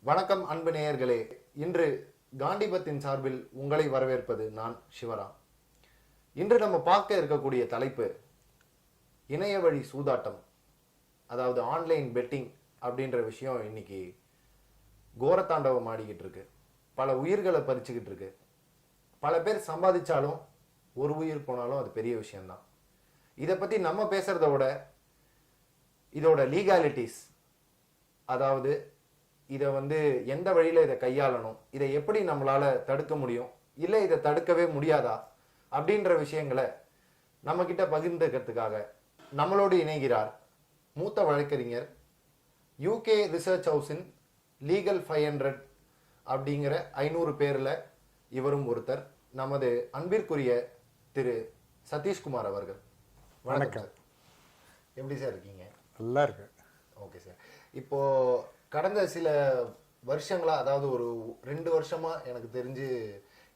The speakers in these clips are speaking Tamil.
வணக்கம் அன்பு நேயர்களே. இன்று காண்டிபத்தின் சார்பில் உங்களை வரவேற்பது நான் சிவராம். இன்று நம்ம பார்க்க இருக்கக்கூடிய தலைப்பு இணைய வழி சூதாட்டம், அதாவது ஆன்லைன் பெட்டிங் அப்படின்ற விஷயம் இன்னைக்கு கோரத்தாண்டவம் ஆடிக்கிட்டு இருக்கு. பல உயிர்களை பறிச்சுக்கிட்டு இருக்கு. பல பேர் சம்பாதிச்சாலும் ஒரு உயிர் போனாலும் அது பெரிய விஷயம்தான். இதை பத்தி நம்ம பேசுறத விட இதோட லீகாலிட்டிஸ், அதாவது இதை எந்த வழியில இதை கையாளணும், இதை எப்படி நம்மளால தடுக்க முடியும், இல்லை இதை தடுக்கவே முடியாதா அப்படின்ற விஷயங்களை நம்ம கிட்ட பகிர்ந்துக்கிறதுக்காக நம்மளோடு இணைகிறார் மூத்த வழக்கறிஞர், யூகே ரிசர்ச் ஹவுஸின் லீகல் 500 அப்படிங்கிற 500 பேர்ல இவரும் ஒருத்தர், நமது அன்பிற்குரிய திரு சதீஷ்குமார் அவர்கள். வணக்கம். எப்படி சார் இருக்கீங்க? நல்லா இருக்கு. Okay sir. இப்போ கடந்த சில வருஷங்களா, அதாவது ஒரு 2 வருஷமா எனக்கு தெரிஞ்சு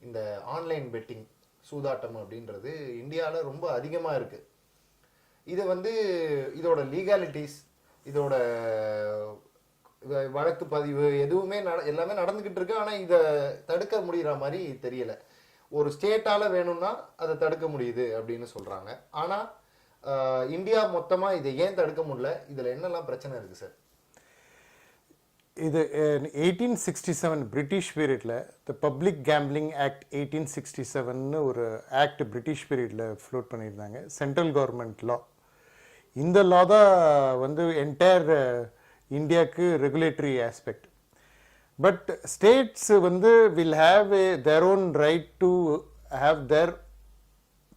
இந்த ஆன்லைன் பெட்டிங் சூதாட்டம் அப்படின்றது இந்தியாவில் ரொம்ப அதிகமாக இருக்கு. இதை இதோட லீகாலிட்டிஸ், இதோட வழக்கு பதிவு எதுவுமே எல்லாமே நடந்துகிட்டு இருக்கு. ஆனால் இதை தடுக்க முடிகிற மாதிரி தெரியல. ஒரு ஸ்டேட்டால வேணும்னா அதை தடுக்க முடியுது அப்படின்னு சொல்றாங்க. ஆனால் இந்தியா மொத்தமாக இதை ஏன் தடுக்க முடியல? இதில் என்னெல்லாம் பிரச்சனை இருக்கு சார்? இது 1867 பிரிட்டிஷ் பீரியட்ல த பப்ளிக் கேம்பிளிங் ஆக்ட் 1867 ஒரு ஆக்ட் பிரிட்டிஷ் பீரியட்ல ஃப்ளோட் பண்ணியிருந்தாங்க. சென்ட்ரல் கவர்மெண்ட் லா. இந்த லா தான் என்டையர் இந்தியாவுக்கு regulatory aspect. But states will have their own right to have their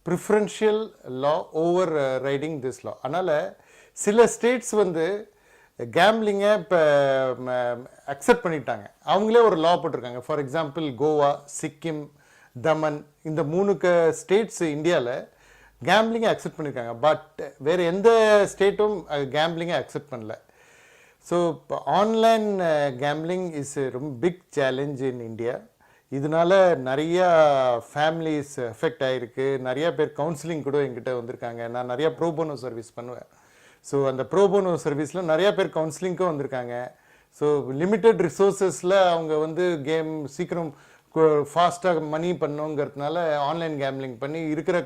preferential law over riding this லா. அதனால் சில ஸ்டேட்ஸ் கேம்பிளிங்கை இப்போ அக்செப்ட் பண்ணிட்டாங்க. அவங்களே ஒரு லா போட்டிருக்காங்க. ஃபார் எக்ஸாம்பிள் கோவா, சிக்கிம், தமன், இந்த 3 ஸ்டேட்ஸ் இந்தியாவில் கேம்பிளிங்கை அக்செப்ட் பண்ணியிருக்காங்க. பட் வேறு எந்த ஸ்டேட்டும் கேம்பிளிங்கை அக்செப்ட் பண்ணல. ஸோ இப்போ ஆன்லைன் கேம்பிளிங் இஸ் ரொம்ப பிக் சேலஞ்ச் இன் இந்தியா. இதனால நிறையா ஃபேமிலிஸ் எஃபெக்ட் ஆகிருக்கு. நிறையா பேர் கவுன்சிலிங் கூட என்கிட்ட வந்திருக்காங்க. நான் நிறையா ப்ரோபோனோ சர்வீஸ் பண்ணுவேன். ஸோ அந்த ப்ரோபோனோ சர்வீஸில் நிறையா பேர் கவுன்சிலிங்க்கும் வந்திருக்காங்க. ஸோ லிமிட்டட் ரிசோர்ஸஸில் அவங்க கேம் சீக்கிரம் ஃபாஸ்ட்டாக மணி பண்ணுங்கிறதுனால ஆன்லைன் கேம்பிளிங் பண்ணி இருக்கிற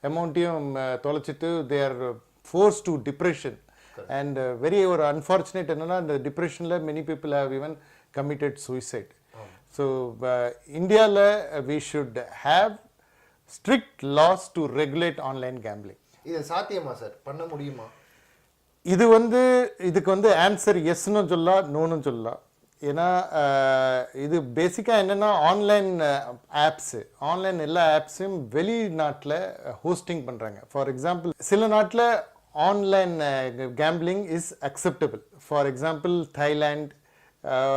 அமௌண்ட்டையும் தொலைச்சிட்டு they are forced to depression. And very ஒரு அன்ஃபார்ச்சுனேட் என்னன்னா, இந்த டிப்ரெஷனில் many people have even committed suicide. So இந்தியாவில் we should have strict laws to regulate online gambling. இது சாத்தியமா சார்? பண்ண முடியுமா? இது இதுக்கு ஆன்சர் எஸ்ன்னு சொல்லலாம், நோன்னு சொல்லலாம். ஏன்னா இது பேசிக்காக என்னென்னா, ஆன்லைன் ஆப்ஸு, ஆன்லைன் எல்லா ஆப்ஸையும் வெளிநாட்டில் ஹோஸ்டிங் பண்ணுறாங்க. ஃபார் எக்ஸாம்பிள் சில நாட்டில் online gambling is acceptable. For example Thailand,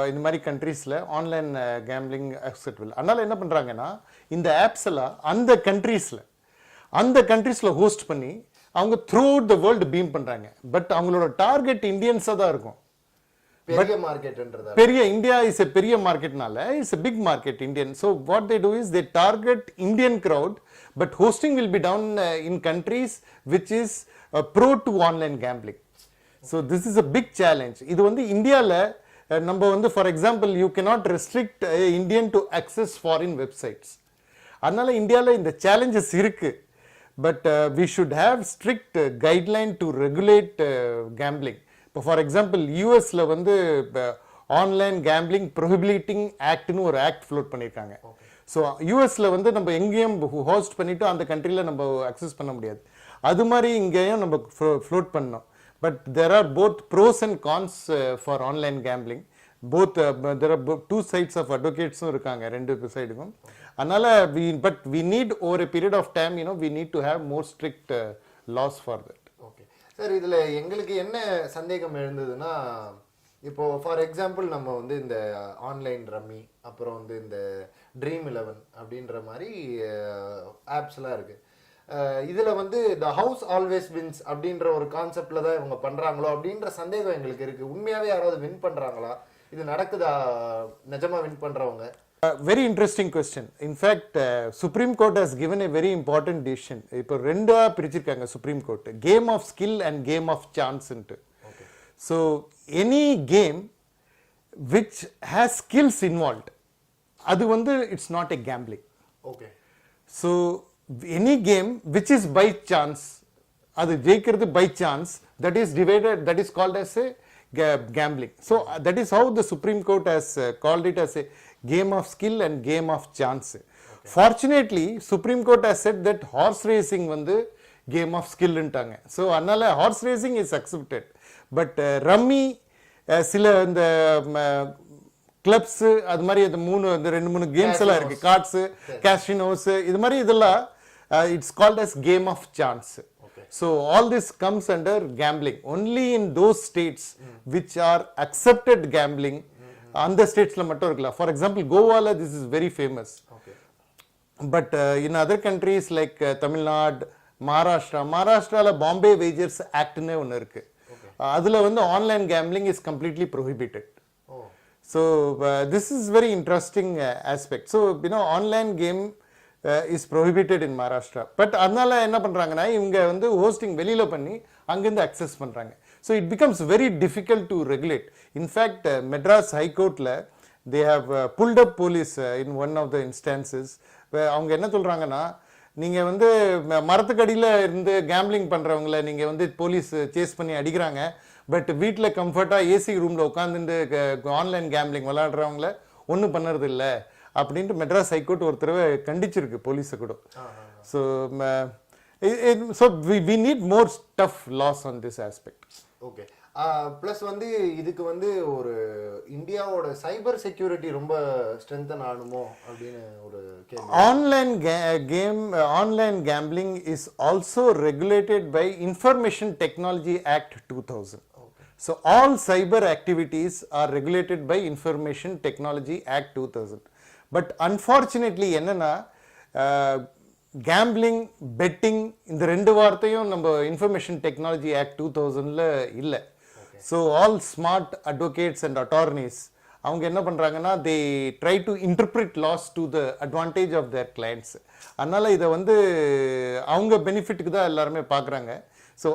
இந்த மாதிரி கண்ட்ரீஸில் ஆன்லைன் கேம்பிளிங் அக்செப்டபிள். அதனால் என்ன பண்ணுறாங்கன்னா, இந்த ஆப்ஸ் எல்லாம் அந்த கண்ட்ரீஸில் ஹோஸ்ட் பண்ணி அவங்க throughout the world beam பண்றாங்க. பட் அவங்களோட டார்கெட் இந்தியன்ஸா தான் இருக்கும். பெரிய இந்தியா இஸ் எ பெரிய மார்க்கெட்னால is a big market Indian. So what they do is they target Indian crowd. But hosting will be done in countries which is pro to online gambling. So this is a big challenge. இது இந்தியாவில் நம்ம for example you cannot restrict Indian to access foreign websites. அதனால இந்தியாவில் இந்த சேலஞ்சஸ் இருக்கு. But we should have strict guideline to regulate gambling. For example, US-ல ஆன்லைன் கேம்பிளிங் ப்ரோஹிபிட்டிங் ஆக்ட்னு ஒரு ஆக்ட் ஃப்ளோட் பண்ணியிருக்காங்க. ஸோ யூஎஸ்ல நம்ம எங்கேயும் ஹோஸ்ட் பண்ணிட்டு அந்த கண்ட்ரியில் நம்ம அக்சஸ் பண்ண முடியாது. அது மாதிரி இங்கேயும் நம்ம ஃப்ளோட் பண்ணோம். But there are both pros and cons for online gambling. Both there are 2 sides of அட்வொகேட்ஸும் இருக்காங்க, 2 சைடுக்கும். அதனால we need over a period of time, we need to have more strict laws for that. Okay sir. இதுல எங்களுக்கு என்ன சந்தேகம் எழுந்ததுன்னா, இப்போ ஃபார் எக்ஸாம்பிள் நம்ம இந்த ஆன்லைன் ரம்மி, அப்புறம் இந்த ட்ரீம் 11 அப்படின்ற மாதிரி ஆப்ஸ்லாம் இருக்கு. இதுல த ஹவுஸ் ஆல்வேஸ் வின்ஸ் அப்படின்ற ஒரு கான்செப்ட்ல தான் இவங்க பண்றாங்களோ அப்படின்ற சந்தேகம் எங்களுக்கு இருக்கு. உண்மையாவே யாராவது வின் பண்றாங்களா? இது நடக்குதா? நிஜமா வின் பண்றவங்க? Very interesting question. In fact, Supreme Court has given a very important decision. இப்போ 2 பிரிச்சிருக்காங்க Supreme Court. Game of skill and game of chance. So any game which has skills involved, அது வந்து it's not a gambling. Okay So any game which is by chance, அது ஜெயிக்கிறது by chance, that is divided, that is called as a gambling. So that is how the Supreme Court has called it as a game of skill and game of chance. Fortunately, Supreme Court has said that horse racing வந்து game of skill ன்ட்டாங்க. So அதனால horse racing is accepted. But rummy சில இந்த கிளப்ஸ் அது மாதிரி அந்த ரெண்டு மூணு கேம்ஸ் எல்லாம் இருக்கு, கார்ட்ஸ், கேசினோஸ், இது மாதிரி இதெல்லாம் it's called as game of chance. So all this comes under gambling only in those states which are accepted gambling. அந்த ஸ்டேட்ஸ்ல மட்டும் இருக்கலாம். ஃபார் எக்ஸாம்பிள் கோவால this is very famous. But in other countries like Tamil Nadu, மகாராஷ்டிரால பாம்பே வேஜர்ஸ் ஆக்ட்னே ஒன்று இருக்கு. அதுல வந்து online gambling is completely prohibited. So this is very interesting aspect. So online game is prohibited in Maharashtra. But அதனால என்ன பண்றாங்கன்னா இவங்க வந்து ஹோஸ்டிங் வெளியில பண்ணி அங்கிருந்து அக்சஸ் பண்றாங்க. So it becomes very difficult to regulate. In fact, Madras High Courtல they have pulled up police in one of the instances. அவங்க என்ன சொல்றாங்கன்னா, நீங்க வந்து மரத்துக்கடியில இருந்து கேம்பிளிங் பண்றவங்கள நீங்க வந்து போலீஸ் சேஸ் பண்ணி அடிக்கிறாங்க, பட் வீட்டில் கம்ஃபர்ட்டா ஏசி ரூம்ல உட்காந்துட்டு ஆன்லைன் கேம்பிளிங் விளையாடுறவங்கள ஒன்றும் பண்ணுறது இல்லை அப்படின்ட்டு மெட்ராஸ் ஹைகோர்ட் ஒரு தடவை கண்டிச்சிருக்கு போலீஸை கூட. So so we need more tough laws on this aspect. Okay, plus வந்து இதுக்கு வந்து ஒரு இந்தியாவோட சைபர் செக்யூரிட்டி ரொம்ப ஸ்ட்ரென்தன் ஆகணுமோ அப்படின்னு ஒரு கேள்வி. Online gambling is also regulated by Information Technology Act 2000. So all cyber activities are regulated by Information Technology Act 2000. But unfortunately என்னன்னா gambling, betting இந்த ரெண்டு வார்த்தையும் நம்ம Information Technology Act 2000ல இல்லை. So all smart advocates and attorneys அவங்க என்ன பண்றாங்கன்னா they try to interpret laws to the advantage of their clients. அதனால இதை வந்து அவங்க பெனிஃபிட்டுக்கு தான் எல்லாருமே பார்க்குறாங்க. ஸோ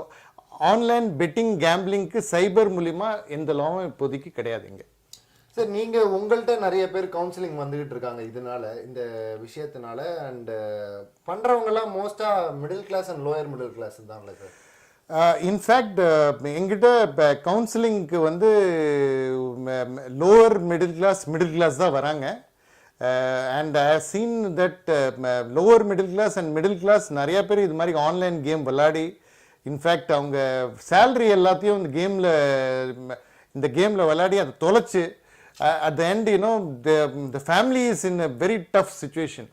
ஆன்லைன் பெட்டிங் கேம்பிளிங்க்கு சைபர் மூலிமா எந்த லாவும் இப்போதைக்கு கிடையாதுங்க. சார், நீங்க உங்கள்கிட்ட நிறைய பேர் கவுன்சிலிங் வந்துகிட்டு இருக்காங்க இதனால, இந்த விஷயத்தினால. அண்ட் பண்றவங்கலாம் மோஸ்டா middle class and lower middle class தான்ல சார்? இன்ஃபேக்ட் எங்கிட்ட கவுன்சிலிங்க்கு வந்து லோவர் மிடில் கிளாஸ் தான் வராங்க. And I have seen that lower middle class and middle class நிறைய பேர் இது மாதிரி ஆன்லைன் கேம் விளையாடி இன்ஃபேக்ட் அவங்க சேலரி எல்லாத்தையும் இந்த கேமில் விளையாடி அதை தொலைச்சு at the end the family is in a very tough situation.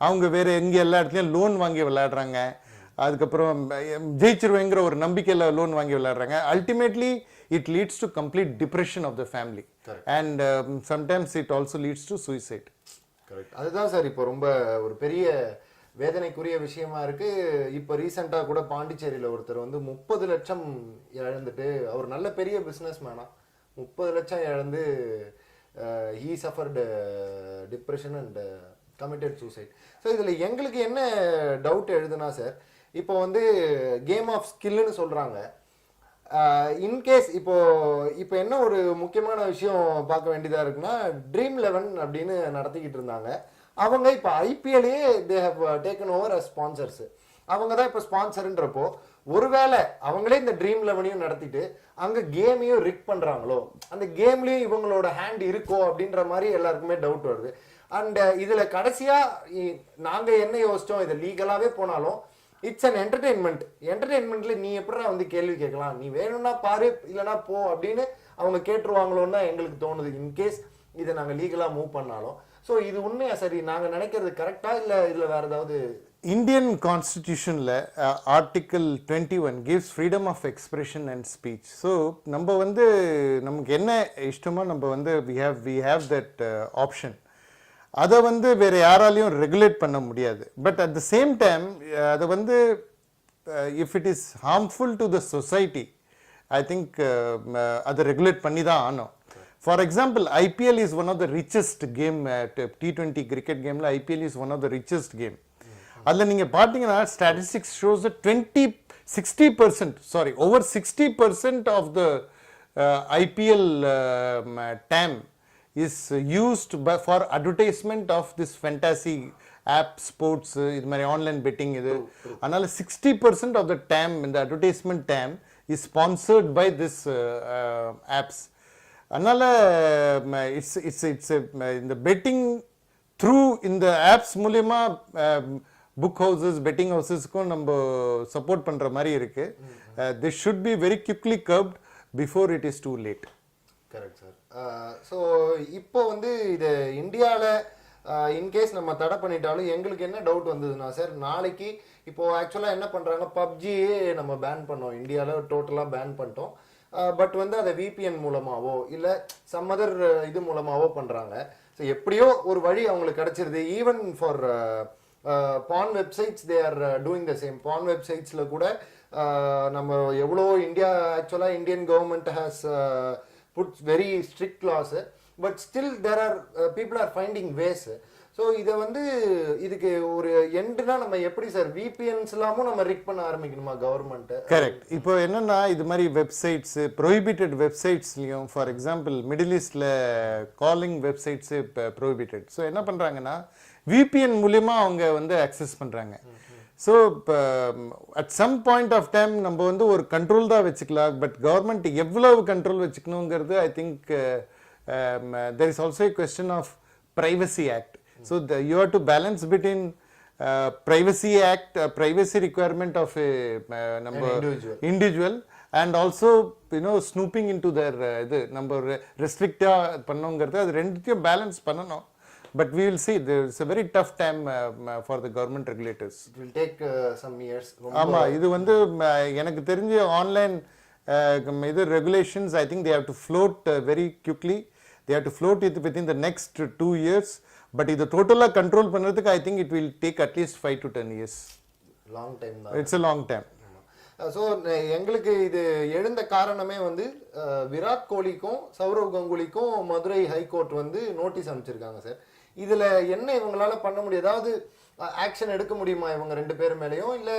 அவங்க வேற எங்கே எல்லா இடத்துலையும் லோன் வாங்கி விளையாடுறாங்க, அதுக்கப்புறம் ஜெயிச்சிருவேங்கிற ஒரு நம்பிக்கையில் லோன் வாங்கி விளையாடுறாங்க. Ultimately it leads to complete depression of the family. And sometimes it also leads to suicide. Correct. அதுதான் சார் இப்போ ரொம்ப ஒரு பெரிய வேதனைக்குரிய விஷயமா இருக்கு. இப்போ ரீசெண்டாக கூட பாண்டிச்சேரியில் ஒருத்தர் வந்து 30 லட்சம் இழந்துட்டு, அவர் நல்ல பெரிய பிஸ்னஸ் மேனா, 30 லட்சம் இழந்து he suffered depression and committed suicide. So இதில் எங்களுக்கு என்ன டவுட் எழுதுனா சார், இப்போ வந்து கேம் ஆஃப் ஸ்கில்லுன்னு சொல்கிறாங்க. இன்கேஸ் இப்போ என்ன ஒரு முக்கியமான விஷயம் பார்க்க வேண்டியதாக இருக்குன்னா, ட்ரீம் 11 அப்படின்னு நடத்திக்கிட்டு இருந்தாங்க. அவங்க இப்போ ஐபிஎல்லே they have taken over as sponsors. அவங்க தான் இப்போ ஸ்பான்சருன்றப்போ, ஒருவேளை அவங்களே இந்த ட்ரீம் 11 நடத்திட்டு அங்கே கேமையும் ரிக் பண்ணுறாங்களோ, அந்த கேம்லேயும் இவங்களோட ஹேண்ட் இருக்கோ அப்படின்ற மாதிரி எல்லாருக்குமே டவுட் வருது. அண்ட் இதில் கடைசியாக நாங்கள் என்ன யோசித்தோம், இதை லீகலாகவே போனாலும் இட்ஸ் அன் என்டர்டெயின்மெண்ட்ல நீ எப்படா வந்து கேள்வி கேட்கலாம், நீ வேணும்னா பாரு இல்லைனா போ அப்படின்னு அவங்க கேட்டுருவாங்களோன்னு தான் எங்களுக்கு தோணுது, இன்கேஸ் இதை நாங்கள் லீகலாக மூவ் பண்ணாலும். ஸோ இது உண்மையா சரி, நாங்கள் நினைக்கிறது கரெக்டா இல்லை இதில் வேற ஏதாவது? இந்தியன் கான்ஸ்டிடியூஷனில் article 21 gives freedom of expression and speech. So நம்ம வந்து நமக்கு என்ன இஷ்டமோ நம்ம வந்து we have that option. அதை வந்து வேற யாராலையும் ரெகுலேட் பண்ண முடியாது. But at the same time அதை வந்து if it is harmful to the society, I think அதை ரெகுலேட் பண்ணி தான் ஆனோம். For example, IPL is one of the richest game. T20 cricket கேமில் IPL is one of the richest game. அதில் நீங்கள் பார்த்தீங்கன்னா statistics shows 60% over 60% of the IPL time is used for advertisement of this fantasy app sports இது மாதிரி ஆன்லைன் பெட்டிங் இது அதனால 60% of the time in the advertisement time is sponsored by this apps அதனால it's இந்த பெட்டிங் த்ரூ இந்த ஆப்ஸ் மூலமா புக் ஹவுசஸ் பெட்டிங் ஹவுசஸ்க்கும் நம்ம சப்போர்ட் பண்ற மாதிரி இருக்கு this should be very quickly curbed before it is too late. Correct sir. So இப்போ வந்து இது இந்தியாவில் இன்கேஸ் நம்ம தடை பண்ணிட்டாலும் எங்களுக்கு என்ன டவுட் வந்ததுன்னா சார், நாளைக்கு இப்போ ஆக்சுவலாக என்ன பண்ணுறாங்க, பப்ஜியே நம்ம பேன் பண்ணோம் இந்தியாவில், டோட்டலாக பேன் பண்ணிட்டோம். பட் வந்து அதை விபிஎன் மூலமாவோ இல்லை சம் அதர் இது மூலமாவோ பண்ணுறாங்க. ஸோ எப்படியோ ஒரு வழி அவங்களுக்கு கிடைச்சிருது. Even for ban websites they are doing the same. Ban வெப்சைட்ஸில் கூட நம்ம எவ்வளோ ஆக்சுவலாக Indian government has puts very strict laws, but still there are people are finding ways. So இதை வந்து இதுக்கு ஒரு எண்டுனா நம்ம எப்படி சார் விபிஎன்ஸ் எல்லாமும் நம்ம ரிக் பண்ண ஆரம்பிக்கணுமா கவர்மெண்ட்? கரெக்ட். இப்போ என்னன்னா இது மாதிரி வெப்சைட்ஸ் ப்ரோஹிபிட்டட் வெப்சைட்ஸ்லையும் ஃபார் எக்ஸாம்பிள் மிடில் ஈஸ்டில் காலிங் வெப்சைட்ஸு இப்போ ப்ரோஹிபிட்டட். ஸோ என்ன பண்ணுறாங்கன்னா விபிஎன் மூலியமாக அவங்க வந்து அக்சஸ் பண்ணுறாங்க. ஸோ இப்போ at some point of time நம்ம வந்து ஒரு கண்ட்ரோல் தான் வச்சுக்கலாம். பட் கவர்மெண்ட் எவ்வளவு கண்ட்ரோல் வச்சுக்கணுங்கிறது I think there is also a question of privacy act. So you have to balance between privacy act, privacy requirement of a number individual and also snooping into their இது நம்ம ரெஸ்ட்ரிக்டா பண்ணணுங்கிறது அது ரெண்டுத்தையும் பேலன்ஸ் பண்ணணும். But we will see. It's a very tough time for the government regulators. It will take some years. ஆமா, இது வந்து எனக்கு தெரிஞ்ச ஆன்லைன் இது regulations I think they have to float very quickly. They have to float it within the next 2 years. But இது டோட்டலா கண்ட்ரோல் பண்றதுக்கு I think it will take at least 5 to 10 years. Long time தான். It's a long time. So எங்களுக்கு இது எழுந்த காரணமே வந்து விராட் கோலிக்கும் சௌரவ் கங்குலிக்கும் மதுரை ஹைகோர்ட் வந்து நோட்டீஸ் அனுப்பிச்சிருக்காங்க சார். இதுல என்ன இவங்களால பண்ண முடியும், ஏதாவது ஆக்ஷன் எடுக்க முடியுமா இவங்க ரெண்டு பேர் மேலேயும், இல்ல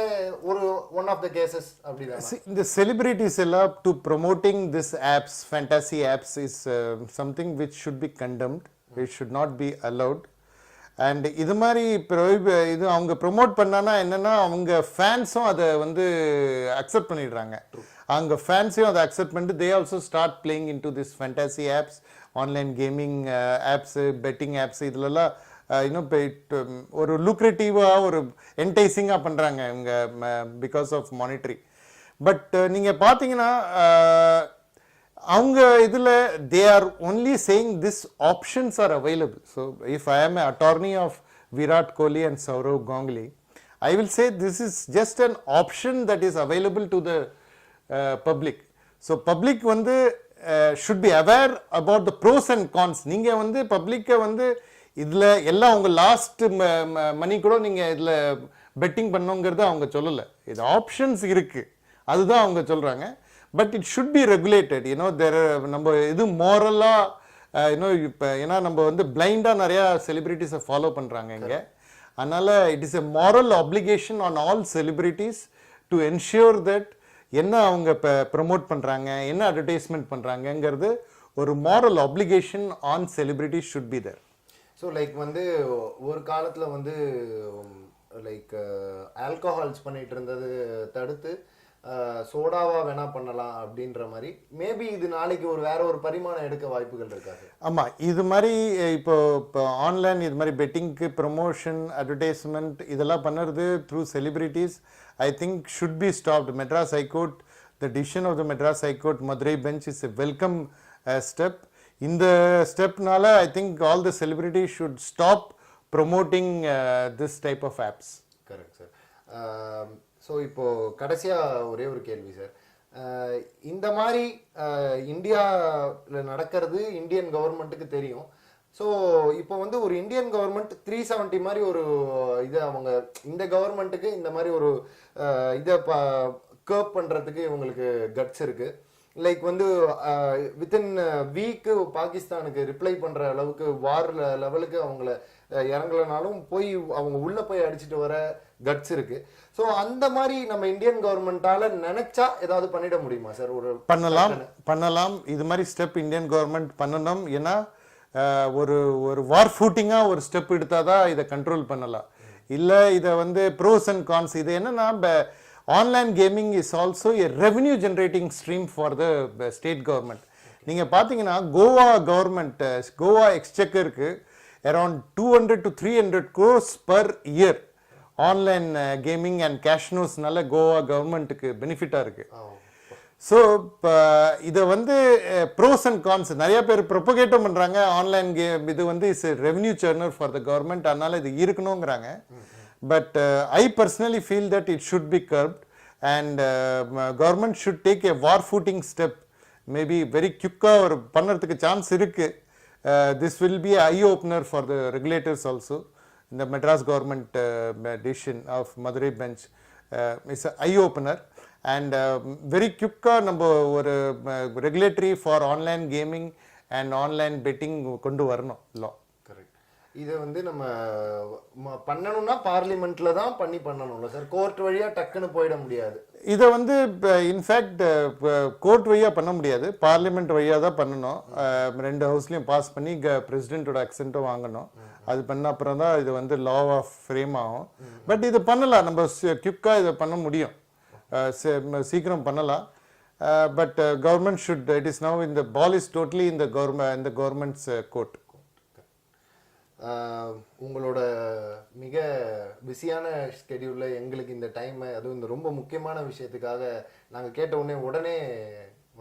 ஒரு ஒன் ஆஃப் த கேசஸ் அப்படிதான்? இந்த செலிபிரிட்டிஸ் எல்லாம் to promoting this apps, fantasy apps is something which should be contempt, which should not be allowed. And இது மாதிரி இது அவங்க ப்ரொமோட் பண்ணானா என்னன்னா அவங்க ஃபேன்ஸும் அதை வந்து அக்செப்ட் பண்ணிடுறாங்க. அவங்க ஃபேன்ஸையும் அதை அக்செப்ட் பண்ணிட்டு they also start playing into this fantasy apps, online gaming apps, betting apps. இதுலலாம் இன்னும் ஒரு லுக்ரேட்டிவாக ஒரு என்டைசிங்காக பண்ணுறாங்க இவங்க பிகாஸ் ஆஃப் மானிட்டரி. பட் நீங்கள் பார்த்தீங்கன்னா அவங்க இதில் they are only saying this options are available. So if I am attorney of Virat Kohli and Sourav Ganguly, I will say this is just an option that is available to the public. So public வந்து should be aware about the pros and cons. நீங்க வந்து பப்ளிக்கை வந்து இதில் எல்லாம் அவங்க லாஸ்ட் மணி கூட நீங்கள் இதில் பெட்டிங் பண்ணுங்கிறத அவங்க சொல்லலை. இது ஆப்ஷன்ஸ் இருக்கு அதுதான் அவங்க சொல்கிறாங்க. But it should B regulated. நம்ம இது மோரலாக இப்போ ஏன்னா நம்ம வந்து பிளைண்டாக நிறையா செலிபிரிட்டிஸை ஃபாலோ பண்ணுறாங்க இங்கே. அதனால் it is a moral application on all celebrities to ensure that என்ன அவங்க இப்போ ப்ரமோட் பண்ணுறாங்க, என்ன அட்வர்டைஸ்மெண்ட் பண்ணுறாங்கங்கிறது ஒரு moral application on celebrities should be there. So like வந்து ஒரு காலத்தில் வந்து லைக் ஆல்கஹால்ஸ் பண்ணிட்டு இருந்தது தடுத்து சோடாவா வேணா பண்ணலாம் அப்படின்ற மாதிரி மேபி இது நாளைக்கு வேற ஒரு பரிமாணம் எடுக்க வாய்ப்புகள் இருக்காது? ஆமாம், இது மாதிரி இப்போ ஆன்லைன் இது மாதிரி பெட்டிங்க்கு ப்ரொமோஷன் அட்வர்டைஸ்மெண்ட் இதெல்லாம் பண்ணுறது through celebrities I think should be stopped. Madras high court, the decision of the Madras high court Madurai bench is a welcome step. இந்த ஸ்டெப்னால I think all the celebrities should stop promoting this type of apps. Correct sir. So இப்போது கடைசியாக ஒரே ஒரு கேள்வி சார். இந்த மாதிரி இந்தியாவில் நடக்கிறது இந்தியன் கவர்மெண்ட்டுக்கு தெரியும். ஸோ இப்போ வந்து ஒரு இந்தியன் கவர்மெண்ட் 370 மாதிரி ஒரு இதை அவங்க இந்த கவர்மெண்ட்டுக்கு இந்த மாதிரி ஒரு இதை கர்ப் பண்ணுறதுக்கு இவங்களுக்கு கட்ஸ் இருக்குது. லைக் வந்து வித்தின் வீக்கு பாகிஸ்தானுக்கு ரிப்ளை பண்ணுற அளவுக்கு வார் லெவலுக்கு அவங்கள இறங்கலனாலும் போய் அவங்க உள்ளே போய் அடிச்சுட்டு வர கட்ஸ் இருக்கு. ஸோ அந்த மாதிரி நம்ம இந்தியன் கவர்மெண்டால நினைச்சா ஏதாவது பண்ணிட முடியுமா சார்? ஒரு பண்ணலாம். இது மாதிரி ஸ்டெப் இந்தியன் கவர்மெண்ட் பண்ணணும். ஏன்னா ஒரு ஒரு வார் ஃபூட்டிங்காக ஒரு ஸ்டெப் எடுத்தால் தான் இதை கண்ட்ரோல் பண்ணலாம். இல்லை இதை வந்து ப்ரோஸ் அண்ட் கான்ஸ். இது என்னன்னா, online gaming is also a revenue generating stream for the state government. நீங்கள் பார்த்தீங்கன்னா கோவா கவர்மெண்ட், கோவா எக்ஸ்செக்கருக்கு around 200 to 300 crores per year online gaming and கேஷ்னோஸ்னால கோவா கவர்மெண்ட்டுக்கு பெனிஃபிட்டாக இருக்குது. ஸோ இப்போ இதை வந்து ப்ரோஸ் அண்ட் கான்ஸ் நிறைய பேர் ப்ரொபகேட்டும் பண்ணுறாங்க. ஆன்லைன் கேம் இது வந்து is revenue churner for the government, அதனால இது இருக்கணுங்கிறாங்க. But I personally feel that it should be curbed and government should take a war footing step. Maybe very குயிக்காக ஒரு பண்ணுறதுக்கு சான்ஸ் இருக்குது. This will be eye opener for the regulators also. இந்த Madras government decision of Madurai bench is eye opener. And very குயிக்காக நம்ம ஒரு regulatory for online gaming and online betting கொண்டு வரணும் லா. கரெக்ட். இதை வந்து நம்ம பண்ணணும்னா பார்லிமெண்ட்ல தான் பண்ணணும்ல சார், கோர்ட் வழியா டக்குன்னு போயிட முடியாது. இதை வந்து இன்ஃபேக்ட் கோர்ட் வழியாக பண்ண முடியாது, பார்லிமெண்ட் வழியாக தான் பண்ணணும். 2 ஹவுஸ்லையும் பாஸ் பண்ணி பிரசிடென்ட்டோட அக்சென்ட்டும் வாங்கணும். அது பண்ண அப்புறம் தான் இது வந்து லா ஆஃப் ஃப்ரேம் ஆகும். பட் இது பண்ணலாம், நம்ம குயிக்காக இதை பண்ண முடியும், சீக்கிரம் பண்ணலாம். But government should, it is now இந்த பால் இஸ் டோட்டலி இந்த கவர்மெண்ட்ஸ் கோர்ட். உங்களோட மிக பிஸியான ஸ்கெடியூலில் எங்களுக்கு இந்த டைமை, அதுவும் இந்த ரொம்ப முக்கியமான விஷயத்துக்காக நாங்கள் கேட்ட உடனே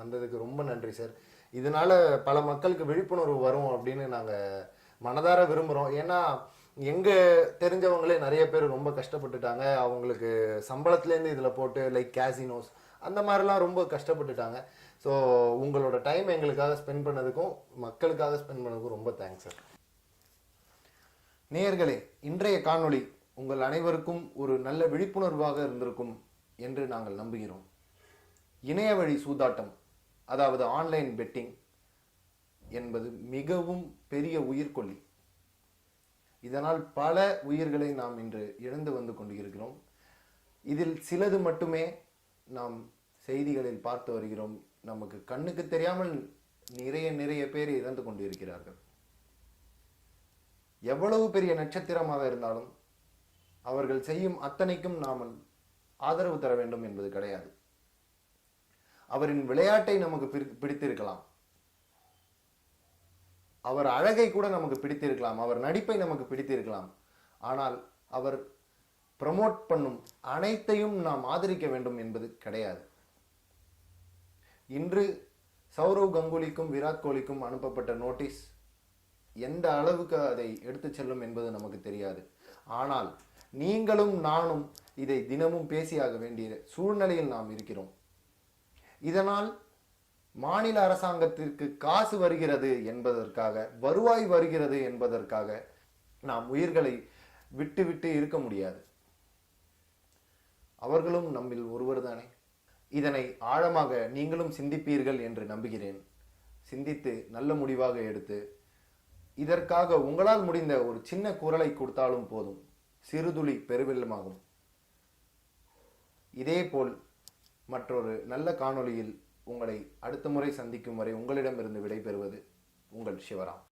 வந்ததுக்கு ரொம்ப நன்றி சார். இதனால பல மக்களுக்கு விழிப்புணர்வு வரும் அப்படின்னு நாங்கள் மனதார விரும்புகிறோம். ஏன்னா எங்கள் தெரிஞ்சவங்களே நிறைய பேர் ரொம்ப கஷ்டப்பட்டுட்டாங்க. அவங்களுக்கு சம்பளத்துலேருந்து இதில் போட்டு லைக் கேசினோஸ் அந்த மாதிரிலாம் ரொம்ப கஷ்டப்பட்டுட்டாங்க. ஸோ உங்களோட டைம் எங்களுக்காக ஸ்பெண்ட் பண்ணதுக்கும் மக்களுக்காக ஸ்பெண்ட் பண்ணதுக்கும் ரொம்ப தேங்க்ஸ் சார். நேயர்களே, இன்றைய காணொளி உங்கள் அனைவருக்கும் ஒரு நல்ல விழிப்புணர்வாக இருந்திருக்கும் என்று நாங்கள் நம்புகிறோம். இணைய வழி சூதாட்டம், அதாவது ஆன்லைன் பெட்டிங் என்பது மிகவும் பெரிய உயிர்கொல்லி. இதனால் பல உயிர்களை நாம் இன்று இழந்து வந்து கொண்டிருக்கிறோம். இதில் சிலது மட்டுமே நாம் செய்திகளில் பார்த்து வருகிறோம். நமக்கு கண்ணுக்கு தெரியாமல் நிறைய பேர் இறந்து கொண்டிருக்கிறார்கள். எவ்வளவு பெரிய நட்சத்திரமாக இருந்தாலும் அவர்கள் செய்யும் அத்தனைக்கும் நாம் ஆதரவு தர வேண்டும் என்பது கிடையாது. அவரின் விளையாட்டை நமக்கு பிடித்திருக்கலாம், அவர் அழகை கூட நமக்கு பிடித்திருக்கலாம், அவர் நடிப்பை நமக்கு பிடித்திருக்கலாம். ஆனால் அவர் ப்ரமோட் பண்ணும் அனைத்தையும் நாம் ஆதரிக்க வேண்டும் என்பது கிடையாது. இன்று சௌரவ் கங்குலிக்கும் விராட் கோலிக்கும் அனுப்பப்பட்ட நோட்டீஸ் எந்த அளவுக்கு அதை எடுத்து செல்லும் என்பது நமக்கு தெரியாது. ஆனால் நீங்களும் நானும் இதை தினமும் பேசியாக வேண்டிய சூழ்நிலையில் நாம் இருக்கிறோம். இதனால் மாநில அரசாங்கத்திற்கு காசு வருகிறது என்பதற்காக, வருவாய் வருகிறது என்பதற்காக நாம் உயிர்களை விட்டு இருக்க முடியாது. அவர்களும் நம்மில் ஒருவர் தானே. இதனை ஆழமாக நீங்களும் சிந்திப்பீர்கள் என்று நம்புகிறேன். சிந்தித்து நல்ல முடிவாக எடுத்து, இதற்காக உங்களால் முடிந்த ஒரு சின்ன குரலை கொடுத்தாலும் போதும், சிறுதுளி பெருவெள்ளமாகும். இதேபோல் மற்றொரு நல்ல காணொளியில் உங்களை அடுத்த முறை சந்திக்கும் வரை உங்களிடமிருந்து விடைபெறுவது உங்கள் சிவராம்.